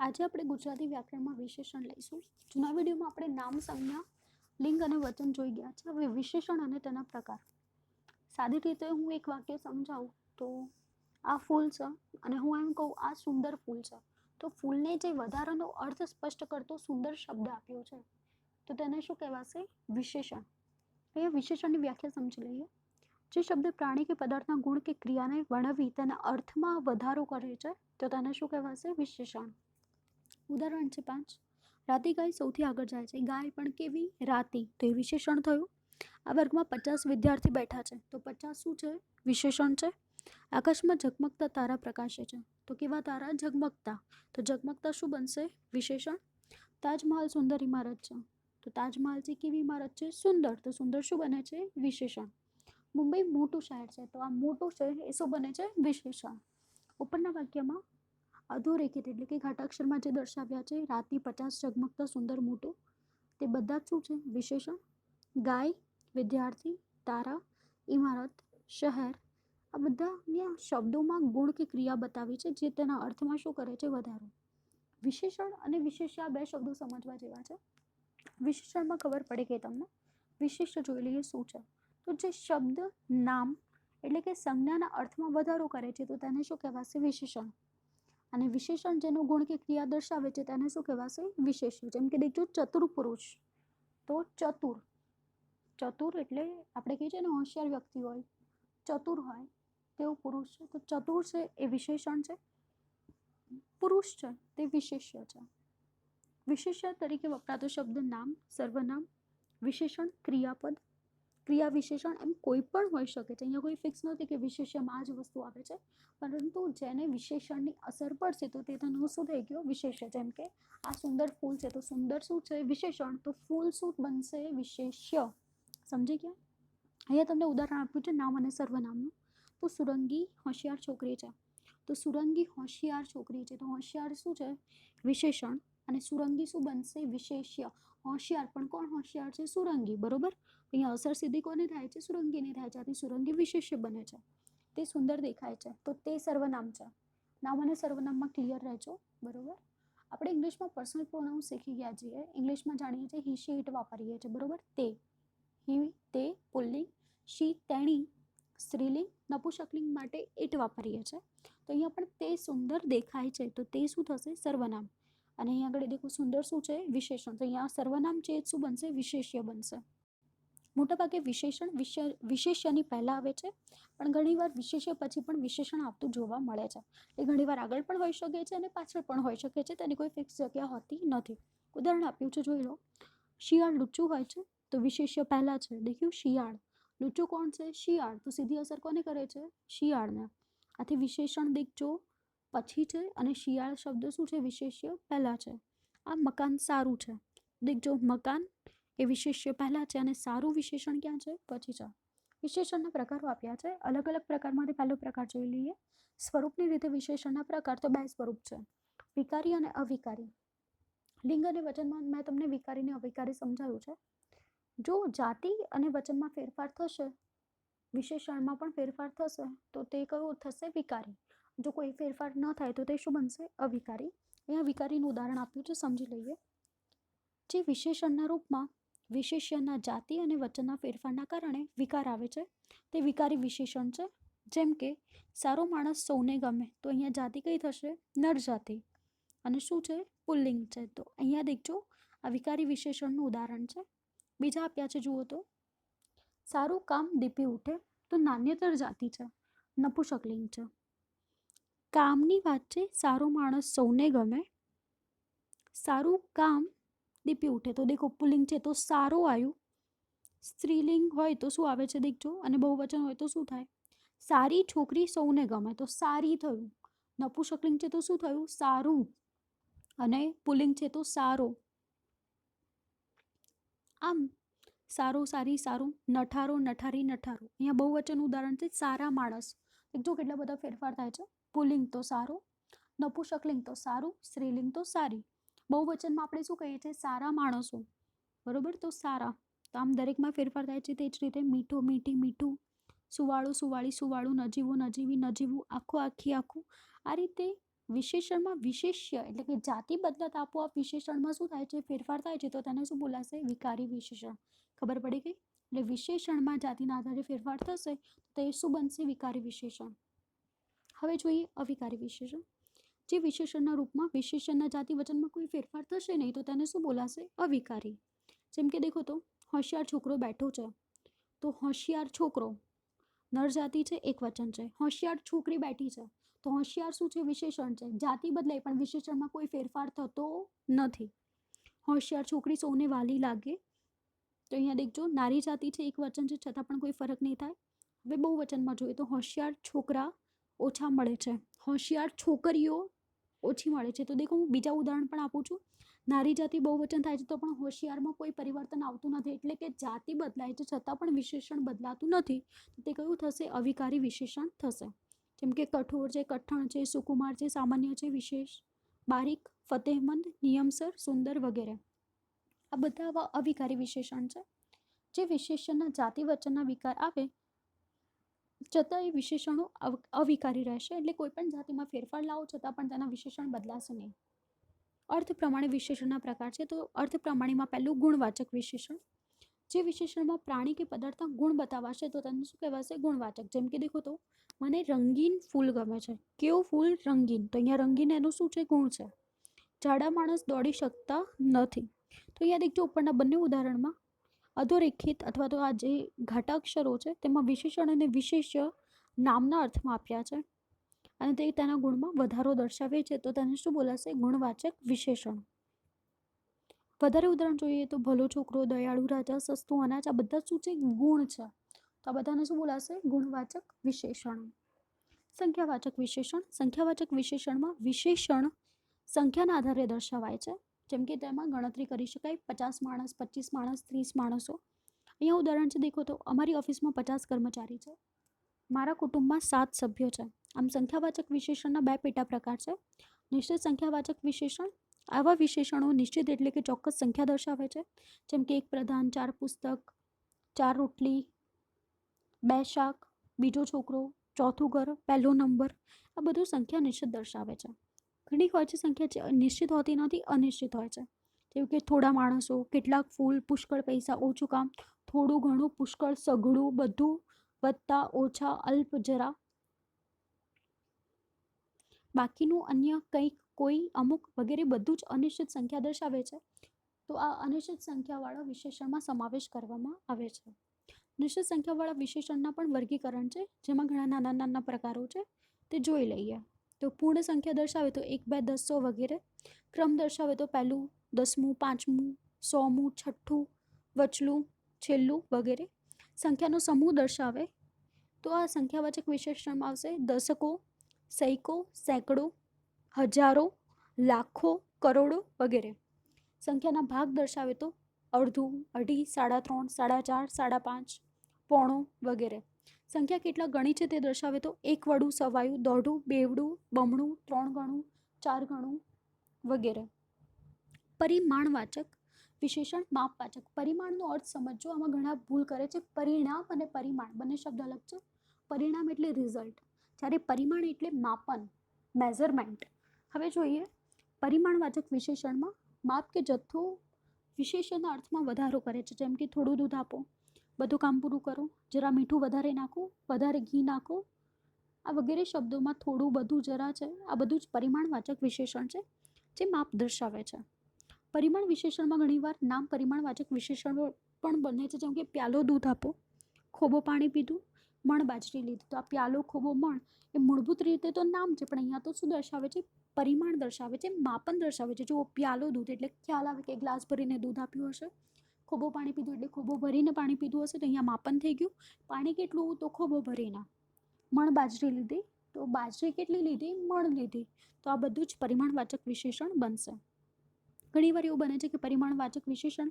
આજે આપણે ગુજરાતી વ્યાકરણમાં વિશેષણ લઈશું. જૂના વિડીયોમાં આપણે નામ, સંજ્ઞા, લિંગ અને વચન જોઈ ગયા છે. હવે વિશેષણ અને તેના પ્રકાર. સાદી રીતે હું એક વાક્ય સમજાવું તો આ ફૂલ છે અને હું એમ કહું આ સુંદર ફૂલ છે, તો ફૂલને જે વધારાનો અર્થ સ્પષ્ટ કરતો સુંદર શબ્દ આપ્યો છે તો તેને શું કહેવાશે? વિશેષણ. અહીંયા વિશેષણની વ્યાખ્યા સમજી લઈએ. જે શબ્દ પ્રાણી કે પદાર્થના ગુણ કે ક્રિયાને વર્ણવી તેના અર્થમાં વધારો કરે છે તો તેને શું કહેવાશે? વિશેષણ. ઉદાહરણ છે 5. રાતી ગાય સૌથી આગળ જાય છે. ગાય પણ કેવી? રાતી, તો એ વિશેષણ થયું. આ વર્ગમાં 50 વિદ્યાર્થી બેઠા છે તો 50 શું છે? વિશેષણ છે. આકાશમાં ઝગમગતા તારા પ્રકાશે છે તો કેવા તારા? ઝગમગતા, તો ઝગમગતા શું બનશે? વિશેષણ. તાજમહાલ સુંદર ઇમારત છે તો તાજમહાલ છે કેવી ઇમારત છે? સુંદર, તો સુંદર શું બને છે? વિશેષણ. મુંબઈ મોટું શહેર છે તો આ મોટું શહેર એ શું બને છે? વિશેષણ. ઉપરના વાક્યમાં અધોરેખિત એટલે કે ઘાટાક્ષરમાં જે દર્શાવ્યા છે રાતી, 50, ઝગમગતા, સુંદર, મોટું, તે બધા જ શું છે? વિશેષણ. ગાય, વિદ્યાર્થી, તારા, ઇમારત, શહેર, આ બધા શબ્દોમાં ગુણ કે ક્રિયા બતાવી છે જે તેના અર્થમાં શું કરે છે? વધારો. વિશેષણ અને વિશેષ્ય આ બે શબ્દો સમજવા જેવા છે. વિશેષણમાં ખબર પડે કે તમને. વિશેષ્ય જોઈ લઈએ શું છે. તો જે શબ્દ નામ એટલે કે સંજ્ઞાના અર્થમાં વધારો કરે છે તો તેને શું કહેવાશે? વિશેષણ. અને વિશેષણ જેનો ગુણ કે ક્રિયા દર્શાવે છે તેને શું કહેવાશે? વિશેષ્ય. જેમ કે દેખજો ચતુર પુરુષ, તો ચતુર, ચતુર એટલે આપણે કહીએ છીએ ને હોશિયાર વ્યક્તિ હોય, ચતુર હોય તેવું પુરુષ છે, તો ચતુર છે એ વિશેષણ છે. પુરુષ છે તે વિશેષ્ય છે. વિશેષ્ય તરીકે વપરાતો શબ્દ નામ, સર્વનામ, વિશેષણ, ક્રિયાપદ, ક્રિયા વિશેષણ, એમ કોઈ પણ હોઈ શકે છે. અહીંયા કોઈ ફિક્સ નથી કે વિશેષ્યમાં આ જ વસ્તુ આવે છે, પરંતુ જેને વિશેષણની અસર પડશે તો તે તેનો શું થઈ ગયો? વિશેષ્ય. જેમ કે આ સુંદર ફૂલ છે તો સુંદર શું છે? વિશેષણ, તો ફૂલ શું બનશે? વિશેષ્ય. સમજી ગયા? અહીંયા તમને ઉદાહરણ આપ્યું છે નામ અને સર્વનામનું. તો સુરંગી હોશિયાર છોકરી છે તો સુરંગી હોશિયાર છોકરી છે તો હોશિયાર શું છે? વિશેષણ. અને સુરંગી શું બનશે? વિશેષ્ય. હોશિયાર પણ કોણ હોશિયાર છે? સુરંગી. બરોબર. અહીંયા અસર સીધી કોને થાય છે? સુરંગીને થાય છે. આથી સુરંગી વિશેષ્ય બને છે. તે સુંદર દેખાય છે તો તે સર્વનામ છે. નામ અને સર્વનામમાં ક્લિયર રહેજો. બરોબર. આપણે ઇંગ્લિશમાં પર્સનલ પ્રોનાઉન શીખી ગયા છીએ. ઇંગ્લિશમાં જાણીએ છીએ હી, શી, ઇટ વાપરીએ છીએ. બરોબર. તે, હી, તે પુલ્લિંગ, શી, તેણી સ્ત્રીલિંગ, નપુંસકલિંગ માટે ઇટ વાપરીએ છીએ. તો અહીંયા પણ તે સુંદર દેખાય છે તો તે શું થશે? સર્વનામ. અને અહીંયા આગળ દેખો સુંદર શું છે? વિશેષણ. તો અહીંયા સર્વનામ છે શું બનશે? વિશેષ્ય બનશે. મોટાભાગે વિશેષણ વિશેષ્યની પહેલા આવે છે, પણ ઘણીવાર વિશેષ્ય પછી પણ વિશેષણ આવતું જોવા મળે છે. એ ઘણીવાર આગળ પણ હોઈ શકે છે અને પાછળ પણ હોઈ શકે છે. તેની કોઈ ફિક્સ જગ્યા હોતી નથી. ઉદાહરણ આપ્યું છે, જોઈ લો. શિયાળ લુચ્ચું હોય છે તો વિશેષ્ય પહેલા છે. દેખ્યું? શિયાળ. લુચ્ચું કોણ છે? શિયાળ. તો સીધી અસર કોને કરે છે? શિયાળને. આથી વિશેષણ દેખજો પછી છે અને શિયાળ શબ્દ શું છે? વિશેષ્ય પહેલા છે. આ મકાન સારું છે. દેખજો મકાન એ વિશેષ્ય પહેલા છે અને સારું વિશેષણ ક્યાં છે? પછી છે. વિશેષણના પ્રકારો આપ્યા છે. અલગ અલગ પ્રકારમાંથી પહેલો પ્રકાર જોઈ લઈએ. સ્વરૂપની રીતે વિશેષણના પ્રકાર તો બે સ્વરૂપ છે, વિકારી અને અવિકારી. લિંગ અને વચનમાં મેં તમને વિકારી અને અવિકારી સમજાવ્યું છે. જો જાતિ અને વચનમાં ફેરફાર થશે, વિશેષણમાં પણ ફેરફાર થશે તો તે કયો થશે? વિકારી. જો કોઈ ફેરફાર ન થાય તો તે શું બનશે? અવિકારી. અહીંયા વિકારીનું ઉદાહરણ આપ્યું છે, સમજી લઈએ. જે વિશેષણના રૂપમાં વિશેષ્યના જાતિ અને વચનના ફેરફારના કારણે વિકાર આવે છે તે વિકારી વિશેષણ છે. જેમ કે સારો માણસ સૌને ગમે, તો અહીંયા જાતિ કઈ થશે? નર જાતિ. અને શું છે? પુલ્લિંગ છે. તો અહીંયા દેખજો આ વિકારી વિશેષણનું ઉદાહરણ છે. બીજા આપ્યા છે, જુઓ તો. સારું કામ દીપી ઉઠે, તો નાન્યતર જાતિ છે, નપુંસકલિંગ છે. કામની વાત છે, સારો માણસ સૌને ગમે, સારું કામ દીપી ઉઠે, તો દેખો પુલ્લિંગ છે તો સારો આવ્યું. સ્ત્રીલિંગ હોય તો શું આવે છે? દેખજો. અને બહુવચન હોય તો શું થાય? સારી છોકરી સૌને ગમે, તો સારી થયું. નપુંસકલિંગ છે તો શું થયું? સારું. અને પુલ્લિંગ છે તો સારો. આમ સારો, સારી, સારું, નઠારો, નઠારી, નઠારો. અહીંયા બહુવચન ઉદાહરણ છે સારા માણસ. જો કેટલા બધા ફેરફાર થાય છે. પુલ્લિંગ તો સારો, નપુંસકલિંગ તો સારું, સ્ત્રીલિંગ તો સારી. બહુવચનમાં આપણે શું કહીએ છીએ? સારા માણસો. બરોબર. તો સારા. તો આમ દરેકમાં ફેરફાર થાય છે. તે જ રીતે મીઠો, મીઠી, મીઠું, સુવાળું, સુવાળી, સુવાળું, નજીવું, નજીવી, નજીવું, આખું, આખી, આખું. આ રીતે વિશેષણમાં વિશેષ્ય એટલે કે જાતિ બદલાતા આપોઆપ વિશેષણમાં શું થાય છે, ફેરફાર થાય છે, તો તેને શું બોલાશે, વિકારી વિશેષણ. ખબર પડી ગઈ? એટલે વિશેષણમાં જાતિના આધારે ફેરફાર થશે તો એ શું બનશે, વિકારી વિશેષણ. હવે જોઈએ અવિકારી વિશેષણ. જે વિશેષણના રૂપમાં વિશેષણના જાતિ વચનમાં કોઈ ફેરફાર થશે નહીં તો તેને શું બોલાશે, અવિકારી. જેમ કે દેખો તો હોશિયાર છોકરો બેઠો છે, તો હોશિયાર છોકરો નર જાતિ છે, એક વચન છે. હોશિયાર છોકરી બેઠી છે, તો હોશિયાર શું છે, વિશેષણ છે. જાતિ બદલાય પણ વિશેષણમાં કોઈ ફેરફાર થતો નથી. હોશિયાર છોકરી સૌને વાલી લાગે, તો અહીંયા દેખજો નારી જાતિ છે, એક વચન છે, છતાં પણ કોઈ ફરક નહીં થાય. હવે બહુ વચનમાં જોઈએ તો હોશિયાર છોકરા ઓછા મળે છે, હોશિયાર છોકરીઓ ઓછી મળે છે. તો દેખો હું બીજા ઉદાહરણ પણ આપું છું. નારી જાતિ બહુવચન થાય છે તો પણ હોશિયારમાં કોઈ પરિવર્તન આવતું નથી, એટલે કે જાતિ બદલાય છે છતાં પણ વિશેષણ બદલાતું નથી. તો તે કયું થશે, અવિકારી વિશેષણ થશે. જેમ કે કઠોર છે, કઠણ છે, સુકુમાર છે, સામાન્ય છે, વિશેષ, બારીક, ફતેહમંદ, નિયમસર, સુંદર વગેરે. આ બધા આવા અવિકારી વિશેષણ છે. જે વિશેષણના જાતિ વચનના વિકાર આવે છતાં એ વિશેષણો અવિકારી રહેશે, એટલે કોઈ પણ જાતિમાં ફેરફાર લાવો છતાં પણ તેના વિશેષણ બદલાશે નહીં. અર્થ પ્રમાણે વિશેષણના પ્રકાર છે. તો અર્થ પ્રમાણેમાં પહેલું ગુણવાચક વિશેષણ. જે વિશેષણમાં પ્રાણી કે પદાર્થના ગુણ બતાવાશે તો તેને શું કહેવાશે, ગુણવાચક. જેમ કે દેખો તો મને રંગીન ફૂલ ગમે છે. કેવું ફૂલ, રંગીન. તો અહીંયા રંગીન એનું શું છે, ગુણ છે. જાડા માણસ દોડી શકતા નથી. તો અહીંયા દેખજો ઉપરના બંને ઉદાહરણમાં અધોરેખિત અથવા તો આ જે ઘાટાક્ષરો છે તેમાં વિશેષણ અને વિશેષ્ય નામના અર્થમાં આપ્યા છે અને તે તેના ગુણમાં વધારો દર્શાવે છે, તો તેને શું બોલાશે, ગુણવાચક વિશેષણ. વધારે ઉદાહરણ જોઈએ તો ભલો છોકરો, દયાળુ રાજા, સસ્તું અનાજ, આ બધા શું છે, ગુણ છે. તો આ બધાને શું બોલાશે, ગુણવાચક વિશેષણ. સંખ્યાવાચક વિશેષણ. સંખ્યાવાચક વિશેષણમાં વિશેષણ સંખ્યાના આધારે દર્શાવાય છે. જેમ કે તેમાં ગણતરી કરી શકાય, 50 માણસ, 25 માણસ, 30 માણસો. અહીંયા ઉદાહરણ છે દેખો તો અમારી ઓફિસમાં 50 કર્મચારી છે, મારા કુટુંબમાં 7 સભ્યો છે. આમ સંખ્યાવાચક વિશેષણના બે પેટા પ્રકાર છે. નિશ્ચિત સંખ્યાવાચક વિશેષણ. આવા વિશેષણો નિશ્ચિત એટલે કે ચોક્કસ સંખ્યા દર્શાવે છે. જેમ કે એક પ્રધાન, 4 પુસ્તક, 4 રોટલી, 2 શાક, બીજો છોકરો, ચોથું ઘર, પહેલો નંબર. આ બધું સંખ્યા નિશ્ચિત દર્શાવે છે. ઘણી હોય છે સંખ્યા નિશ્ચિત હોતી નથી, અનિશ્ચિત હોય છે. જેવું કે થોડા માણસો, કેટલાક ફૂલ, પુષ્કળ પૈસા, ઓછું કામ, થોડું ઘણું, પુષ્કળ, સઘળું, બધું, વત્તા, ઓછા, અલ્પ, જરા, બાકીનું, અન્ય, કંઈક, કોઈ, અમુક વગેરે બધું જ અનિશ્ચિત સંખ્યા દર્શાવે છે. તો આ અનિશ્ચિત સંખ્યાવાળા વિશેષણમાં સમાવેશ કરવામાં આવે છે. નિશ્ચિત સંખ્યાવાળા વિશેષણના પણ વર્ગીકરણ છે, જેમાં ઘણા નાના નાના પ્રકારો છે, તે જોઈ લઈએ. તો પૂર્ણ સંખ્યા દર્શાવે તો 1, 2, 10, 100 વગેરે. ક્રમ દર્શાવે તો પહેલું, 10મું, 5મું, 100મું, 6ઠું, વચલું, છેલ્લું વગેરે. સંખ્યાનો સમૂહ દર્શાવે તો આ સંખ્યાવાચક વિશેષણમાં આવશે દશકો, સૈકો, સેંકડો, હજારો, લાખો, કરોડો વગેરે. સંખ્યાના ભાગ દર્શાવે તો અડધું, અઢી, 3.5, 4.5, 5.5, પોણો વગેરે. સંખ્યા કેટલા ગણી છે તે દર્શાવે તો 1 વડું, સવાયું, દોઢું, બેવડું, બમણું, 3 ગણું, 4 ગણું વગેરે. પરિમાણવાચક વિશેષણ. માપવાચક. પરિમાણનો અર્થ સમજો, આમાં ઘણા ભૂલ કરે છે. પરિણામ અને પરિમાણ બંને શબ્દ અલગ છે. પરિણામ એટલે રિઝલ્ટ, જ્યારે પરિમાણ એટલે માપન, મેઝરમેન્ટ. હવે જોઈએ પરિમાણવાચક વિશેષણમાં માપ કે જથ્થો વિશેષણના અર્થમાં વધારો કરે છે. જેમ કે થોડું દૂધ આપો, બધું કામ પૂરું કરો, જરા મીઠું વધારે નાખો, વધારે ઘી નાખો. આ વગેરે શબ્દોમાં થોડું, બધું, જરા છે. આ બધું જ પરિમાણવાચક વિશેષણ છે જે માપ દર્શાવે છે. પરિમાણ વિશેષણમાં ઘણીવાર નામ પરિમાણવાચક વિશેષણો પણ બને છે. જેમ કે પ્યાલો દૂધ આપો, ખોબો પાણી પીધું, મણ બાજરી લીધી. તો આ પ્યાલો, ખોબો, મણ એ મૂળભૂત રીતે તો નામ છે, પણ અહીંયા તો શું દર્શાવે છે, પરિમાણ દર્શાવે છે, માપન દર્શાવે છે. જો પ્યાલો દૂધ એટલે ખ્યાલ આવે કે ગ્લાસ ભરીને દૂધ આપ્યું હશે. ખોબો પાણી પીધું એટલે ખોબો ભરીને પાણી પીધું હશે, તો અહીંયા માપન થઈ ગયું. પાણી કેટલું, તો ખોબો ભરીને. મણ બાજરી લીધી, તો બાજરી કેટલી લીધી, મણ લીધી. તો આ બધું જ પરિમાણવાચક વિશેષણ બનશે. ઘણીવાર એવું બને છે કે પરિમાણવાચક વિશેષણ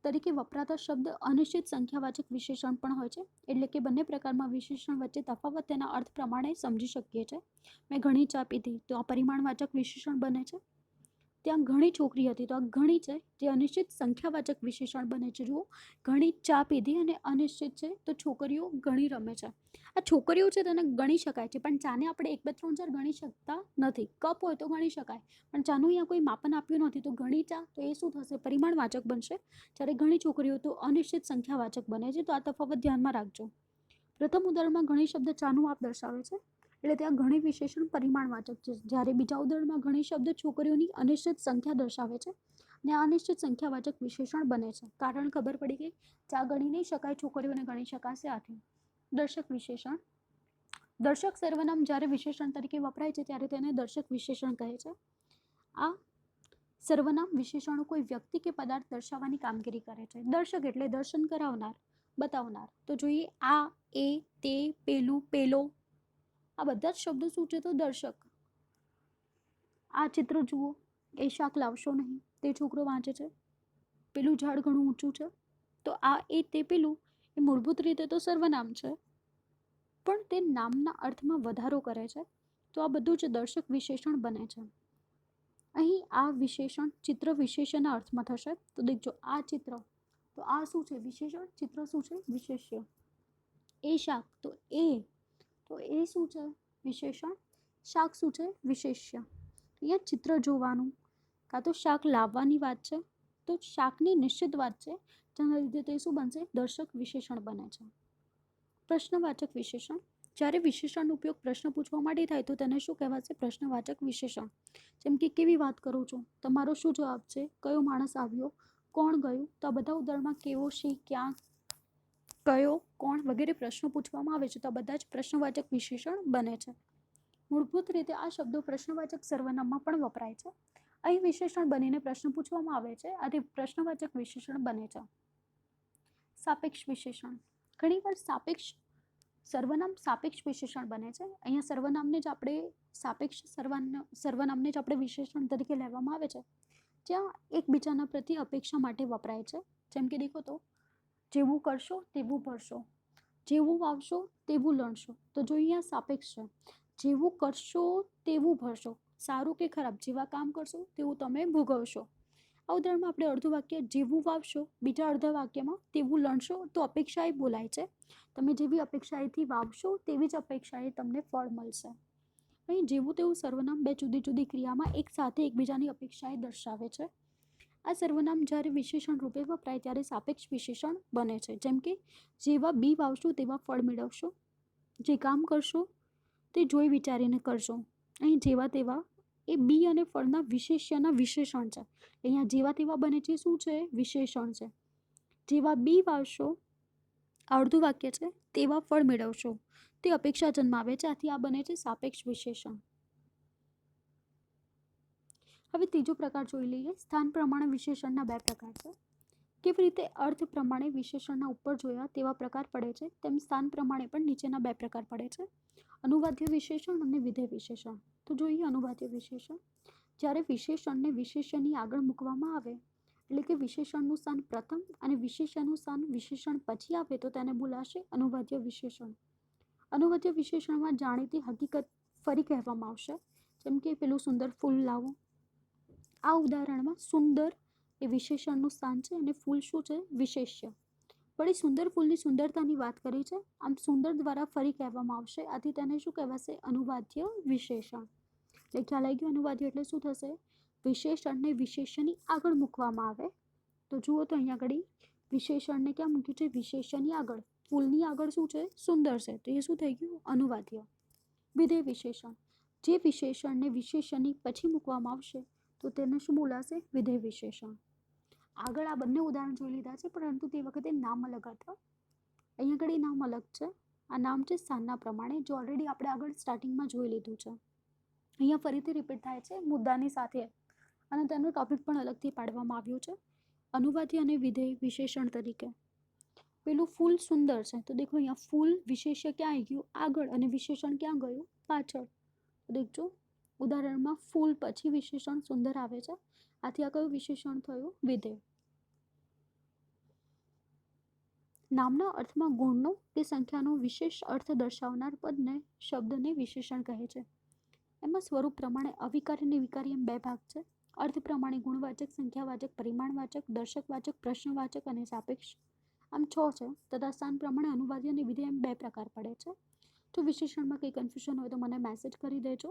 તરીકે વપરાતા શબ્દ અનિશ્ચિત સંખ્યાવાચક વિશેષણ પણ હોય છે. એટલે કે બંને પ્રકારમાં વિશેષણ વચ્ચે તફાવત તેના અર્થ પ્રમાણે સમજી શકીએ છીએ. મેં ઘણી ચા પીધી, તો આ પરિમાણવાચક વિશેષણ બને છે. ત્યાં ઘણી છોકરી હતી, તો આ ઘણી છે જે અનિશ્ચિત સંખ્યાવાચક વિશેષણ બને છે. જુઓ, ઘણી ચા પીધી અને અનિશ્ચિત છે તો છોકરીઓ ઘણી રમે છે. આ છોકરીઓ છે તેને ગણી શકાય છે, પણ ચાને આપણે 1 2 3 4 ગણી શકતા નથી. કપ હોય તો ગણી શકાય, પણ ચાનું અહીંયા કોઈ માપન આપ્યું નથી, તો ઘણી ચા તો એ શું થશે, પરિમાણવાચક બનશે. જ્યારે ઘણી છોકરીઓ તો અનિશ્ચિત સંખ્યાવાચક બને છે. તો આ તફાવત ધ્યાનમાં રાખજો. પ્રથમ ઉદાહરણમાં ઘણી શબ્દ ચાનું માપ દર્શાવે છે, એટલે ત્યાં ઘણી વિશેષણ પરિમાણવાચક છે. જ્યારે બીજા ઉદાહરણમાં ઘણી શબ્દ છોકરીઓની અનિશ્ચિત સંખ્યા દર્શાવે છે અને આ અનિશ્ચિત સંખ્યાવાચક વિશેષણ બને છે. કારણ ખબર પડી ગઈ, ચા ગણી નહીં શકાય, છોકરીઓને ગણી શકાશે. આથી દર્શક વિશેષણ. દર્શક સર્વનામ જ્યારે વિશેષણ તરીકે વપરાય છે ત્યારે તેને દર્શક વિશેષણ કહે છે. આ સર્વનામ વિશેષણો કોઈ વ્યક્તિ કે પદાર્થ દર્શાવવાની કામગીરી કરે છે. દર્શક એટલે દર્શન કરાવનાર, બતાવનાર. તો જોઈએ આ, એ, તે, પેલું, પેલો, આ બધા જ શબ્દો શું છે, તો દર્શક. આ ચિત્ર જુઓ, એ શાક લાવશો નહીં, તે છોકરો વાંચે છે. પેલું ઝાડ ઘણું ઊંચું છે, તો આ, એ, તે, પેલું એ મૂળભૂત રીતે તો સર્વનામ છે, પણ તે નામના અર્થમાં વધારો કરે છે. તો આ બધું જ દર્શક વિશેષણ બને છે. અહીં આ વિશેષણ ચિત્ર વિશેષ્યના અર્થમાં થશે. તો દેખજો, આ ચિત્ર, તો આ શું છે, વિશેષણ. ચિત્ર શું છે, વિશેષ્ય. એ શાક, તો એ શું છે, વિશેષણ. શાક શું છે, વિશેષ્ય. અહીંયા ચિત્ર જોવાનું, કાં તો શાક લાવવાની વાત છે, તો શાકની નિશ્ચિત વાત છે, જેના લીધે તે શું બનશે, દર્શક વિશેષણ બને છે. પ્રશ્નવાચક વિશેષણ. જ્યારે વિશેષણનો ઉપયોગ પ્રશ્ન પૂછવા માટે થાય તો તેને શું કહેવાશે, પ્રશ્નવાચક વિશેષણ. જેમ કે કેવી વાત કરો છો, તમારો શું જવાબ છે, કયો માણસ આવ્યો, કોણ ગયું. તો આ બધા ઉદાહરણમાં કેવો, શી, ક્યાં, કયો, કોણ વગેરે પ્રશ્નો પૂછવામાં આવે છે, તો આ બધા જ પ્રશ્નવાચક વિશેષણ બને છે. મૂળભૂત રીતે આ શબ્દો પ્રશ્નવાચક સર્વનામમાં પણ વપરાય છે. અહીં વિશેષણ બનીને પ્રશ્ન પૂછવામાં આવે છે, આથી પ્રશ્નવાચક વિશેષણ બને છે. સાપેક્ષ વિશેષણ. ઘણીવાર સાપેક્ષ સર્વનામ સાપેક્ષ વિશેષણ બને છે. અહીંયા સર્વનામને જ આપણે સાપેક્ષ સર્વનામને જ આપણે વિશેષણ તરીકે લેવામાં આવે છે, જ્યાં એકબીજાના પ્રતિ અપેક્ષા માટે વપરાય છે. જેમ કે દેખો, તો જેવું કરશો તેવું ભરશો, જેવું વાવશો તેવું લણશો. તો જો અહીંયા સાપેક્ષ છે, જેવું કરશો તેવું ભરશો, સારું કે ખરાબ, જેવા કામ કરશો તેવું તમે ભોગવશો. આ ઉદાહરણમાં આપણે અડધું વાક્ય જેવું વાવશો, બીજા અડધા વાક્યમાં તેવું લણશો, તો અપેક્ષાએ બોલાય છે. તમે જેવી અપેક્ષાએથી વાવશો તેવી જ અપેક્ષાએ તમને ફળ મળશે. અહીં જેવું તેવું સર્વનામ બે જુદી જુદી ક્રિયામાં એક સાથે એકબીજાની અપેક્ષાએ દર્શાવે છે. આ સર્વનામ જ્યારે વિશેષણ રૂપે વપરાય ત્યારે સાપેક્ષ વિશેષણ બને છે. જેમ કે જેવા બી વાવશો તેવા ફળ મેળવશો, જે કામ કરશો તે જોઈ વિચારીને કરશો. અહીં જેવા તેવા એ બી અને ફળના વિશેષ્યના વિશેષણ છે. અહીંયા જેવા તેવા બને છે, શું છે, વિશેષણ છે. જેવા બી વાવશો, અડધું વાક્ય છે, તેવા ફળ મેળવશો, તે અપેક્ષા જન્માવે છે, આથી આ બને છે સાપેક્ષ વિશેષણ. હવે ત્રીજો પ્રકાર જોઈ લઈએ. સ્થાન પ્રમાણે વિશેષણના બે પ્રકાર છે. કેવી રીતે અર્થ પ્રમાણે વિશેષણના ઉપર જોયા તેવા પ્રકાર પડે છે, તેમ સ્થાન પ્રમાણે પણ નીચેના બે પ્રકાર પડે છે, અનુવાદ્ય વિશેષણ અને વિધેય વિશેષણ. તો જોઈએ અનુવાદ્ય વિશેષણ. જ્યારે વિશેષણને વિશેષ્યની આગળ મૂકવામાં આવે, એટલે કે વિશેષણનું સ્થાન પ્રથમ અને વિશેષ્યનું સ્થાન વિશેષણ પછી આવે, તો તેને બોલાશે અનુવાદ્ય વિશેષણ. અનુવાદ્ય વિશેષણમાં જાણીતી હકીકત ફરી કહેવામાં આવશે. જેમ કે પેલું સુંદર ફૂલ લાવો. આ ઉદાહરણમાં સુંદર એ વિશેષણનું સ્થાન છે અને ફૂલ શું છે, વિશેષ્ય. વળી સુંદર ફૂલની સુંદરતાની વાત કરી છે, આમ સુંદર દ્વારા ફરી કહેવામાં આવશે, આથી તેને શું કહેવાશે, અનુવાદ્ય વિશેષણ. એટલે ખ્યાલ આવી ગયો, અનુવાદ્ય એટલે શું થશે, વિશેષણને વિશેષ્યની આગળ મૂકવામાં આવે. તો જુઓ, તો અહીંયા આગળ વિશેષણને ક્યાં મૂક્યું છે, વિશેષ્યની આગળ. ફૂલની આગળ શું છે, સુંદર છે, તો એ શું થઈ ગયું, અનુવાદ્ય. વિધેય વિશેષણ. જે વિશેષણને વિશેષ્યની પછી મૂકવામાં આવશે તો તેને શું બોલાશે, વિધેય વિશેષણ. આગળ આ બંને ઉદાહરણ જોઈ લીધા છે, પરંતુ તે વખતે નામ અલગ હતા. અહીંયા આગળ નામ અલગ છે. આ નામ છે સ્થાનના પ્રમાણે, જો ઓલરેડી આપણે આગળ સ્ટાર્ટિંગમાં જોઈ લીધું છે. અહીંયા ફરીથી રિપીટ થાય છે મુદ્દાની સાથે, અને તેનો ટોપિક પણ અલગથી પાડવામાં આવ્યો છે, અનુવાદ્ય અને વિધેય વિશેષણ તરીકે. પેલું ફૂલ સુંદર છે, તો દેખો અહીંયા ફૂલ વિશેષ્ય ક્યાં આવી ગયું, આગળ, અને વિશેષણ ક્યાં ગયું, પાછળ. દેખજો, ઉદાહરણમાં ફૂલ પછી વિશેષણ સુંદર આવે છે, આથી આ કયું વિશેષણ થયું, વિધેય. નામના અર્થમાં ગુણનો કે સંખ્યાનો વિશેષ અર્થ દર્શાવનાર પદને શબ્દને વિશેષણ કહે છે. એમાં સ્વરૂપ પ્રમાણે અવિકારી અને વિકારી એમ બે ભાગ છે. અર્થ પ્રમાણે ગુણવાચક, સંખ્યાવાચક, પરિમાણવાચક, દર્શકવાચક, પ્રશ્નવાચક અને સાપેક્ષ આમ 6 છે. તથા સ્થાન પ્રમાણે અનુવાદી અને વિધેય એમ 2 પ્રકાર પડે છે. જો વિશેષણમાં કંઈ કન્ફ્યુઝન હોય તો મને મેસેજ કરી દેજો.